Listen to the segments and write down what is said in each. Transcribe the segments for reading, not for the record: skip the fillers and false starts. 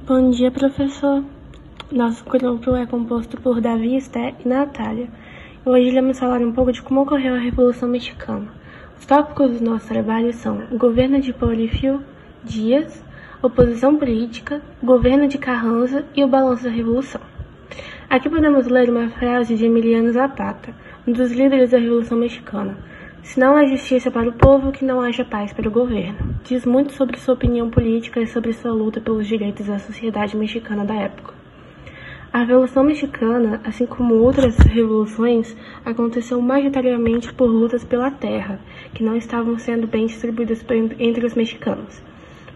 Bom dia, professor. Nosso grupo é composto por Davi, Esté e Natália. Hoje iremos falar um pouco de como ocorreu a Revolução Mexicana. Os tópicos do nosso trabalho são o governo de Porfirio Díaz, oposição política, governo de Carranza e o balanço da Revolução. Aqui podemos ler uma frase de Emiliano Zapata, um dos líderes da Revolução Mexicana. Se não há justiça para o povo, que não haja paz para o governo. Diz muito sobre sua opinião política e sobre sua luta pelos direitos da sociedade mexicana da época. A Revolução Mexicana, assim como outras revoluções, aconteceu majoritariamente por lutas pela terra, que não estavam sendo bem distribuídas entre os mexicanos.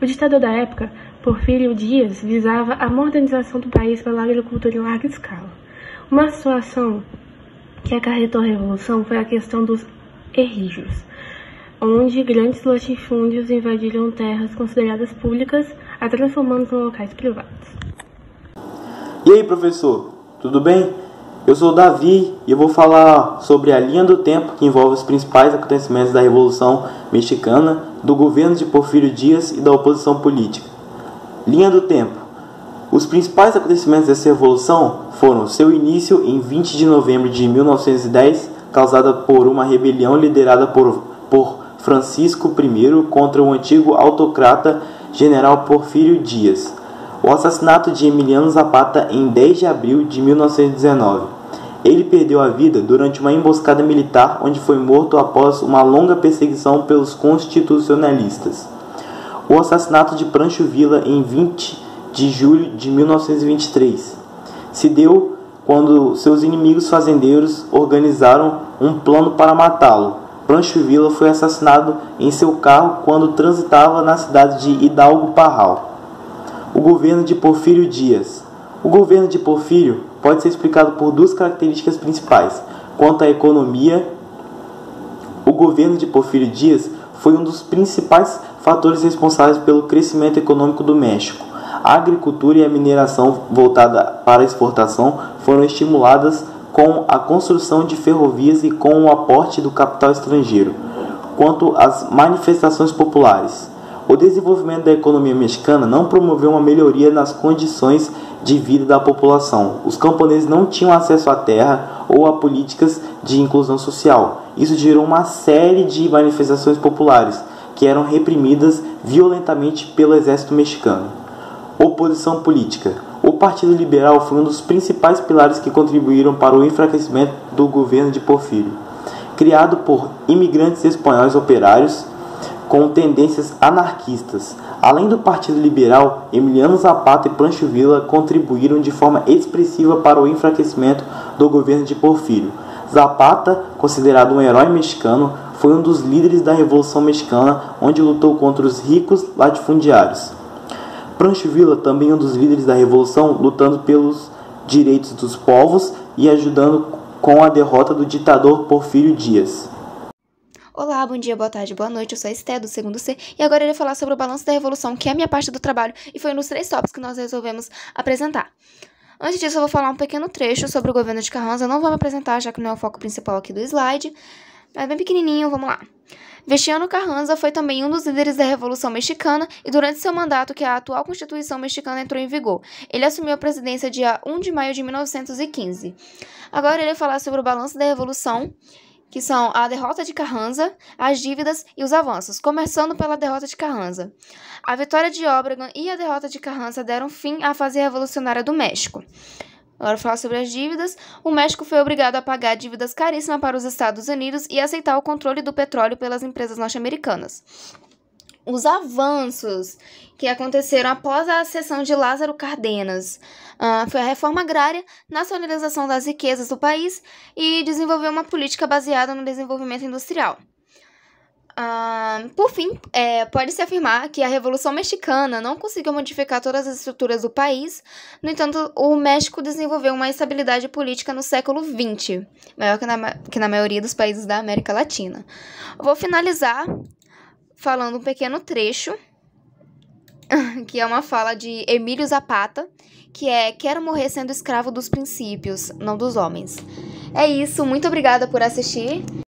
O ditador da época, Porfirio Díaz, visava a modernização do país pela agricultura em larga escala. Uma situação que acarretou a revolução foi a questão dos errígios, onde grandes latifúndios invadiram terras consideradas públicas, a transformando em locais privados. E aí, professor, tudo bem? Eu sou o Davi e eu vou falar sobre a linha do tempo que envolve os principais acontecimentos da Revolução Mexicana, do governo de Porfirio Díaz e da oposição política. Linha do tempo. Os principais acontecimentos dessa revolução foram seu início em 20 de novembro de 1910, causada por uma rebelião liderada por Francisco I contra o antigo autocrata general Porfirio Díaz. O assassinato de Emiliano Zapata em 10 de abril de 1919. Ele perdeu a vida durante uma emboscada militar onde foi morto após uma longa perseguição pelos constitucionalistas. O assassinato de Pancho Villa em 20 de julho de 1923 se deu quando seus inimigos fazendeiros organizaram um plano para matá-lo. Pancho Villa foi assassinado em seu carro quando transitava na cidade de Hidalgo Parral. O governo de Porfirio Díaz. O governo de Porfirio pode ser explicado por duas características principais. Quanto à economia, o governo de Porfirio Díaz foi um dos principais fatores responsáveis pelo crescimento econômico do México. A agricultura e a mineração voltada para a exportação foram estimuladas com a construção de ferrovias e com o aporte do capital estrangeiro. Quanto às manifestações populares, o desenvolvimento da economia mexicana não promoveu uma melhoria nas condições de vida da população. Os camponeses não tinham acesso à terra ou a políticas de inclusão social. Isso gerou uma série de manifestações populares que eram reprimidas violentamente pelo exército mexicano. Oposição política. O Partido Liberal foi um dos principais pilares que contribuíram para o enfraquecimento do governo de Porfirio. Criado por imigrantes espanhóis operários com tendências anarquistas. Além do Partido Liberal, Emiliano Zapata e Pancho Villa contribuíram de forma expressiva para o enfraquecimento do governo de Porfirio. Zapata, considerado um herói mexicano, foi um dos líderes da Revolução Mexicana, onde lutou contra os ricos latifundiários. Pancho Villa, também um dos líderes da Revolução, lutando pelos direitos dos povos e ajudando com a derrota do ditador Porfirio Díaz. Olá, bom dia, boa tarde, boa noite, eu sou a Esté do segundo C e agora eu irei falar sobre o balanço da Revolução, que é a minha parte do trabalho e foi um dos 3 tópicos que nós resolvemos apresentar. Antes disso, eu vou falar um pequeno trecho sobre o governo de Carranza. Eu não vou me apresentar, já que não é o foco principal aqui do slide, mas bem pequenininho, vamos lá. Venustiano Carranza foi também um dos líderes da Revolução Mexicana e durante seu mandato que a atual Constituição Mexicana entrou em vigor. Ele assumiu a presidência dia 1 de maio de 1915. Agora eu irei falar sobre o balanço da Revolução, que são a derrota de Carranza, as dívidas e os avanços, começando pela derrota de Carranza. A vitória de Obregón e a derrota de Carranza deram fim à fase revolucionária do México. Agora, falar sobre as dívidas. O México foi obrigado a pagar dívidas caríssimas para os Estados Unidos e aceitar o controle do petróleo pelas empresas norte-americanas. Os avanços que aconteceram após a ascensão de Lázaro Cárdenas foi a reforma agrária, nacionalização das riquezas do país e desenvolver uma política baseada no desenvolvimento industrial. Por fim, pode-se afirmar que a Revolução Mexicana não conseguiu modificar todas as estruturas do país. No entanto, o México desenvolveu uma estabilidade política no século XX, maior que na maioria dos países da América Latina. Eu vou finalizar falando um pequeno trecho, que é uma fala de Emílio Zapata, que é: quero morrer sendo escravo dos princípios, não dos homens. É isso, muito obrigada por assistir.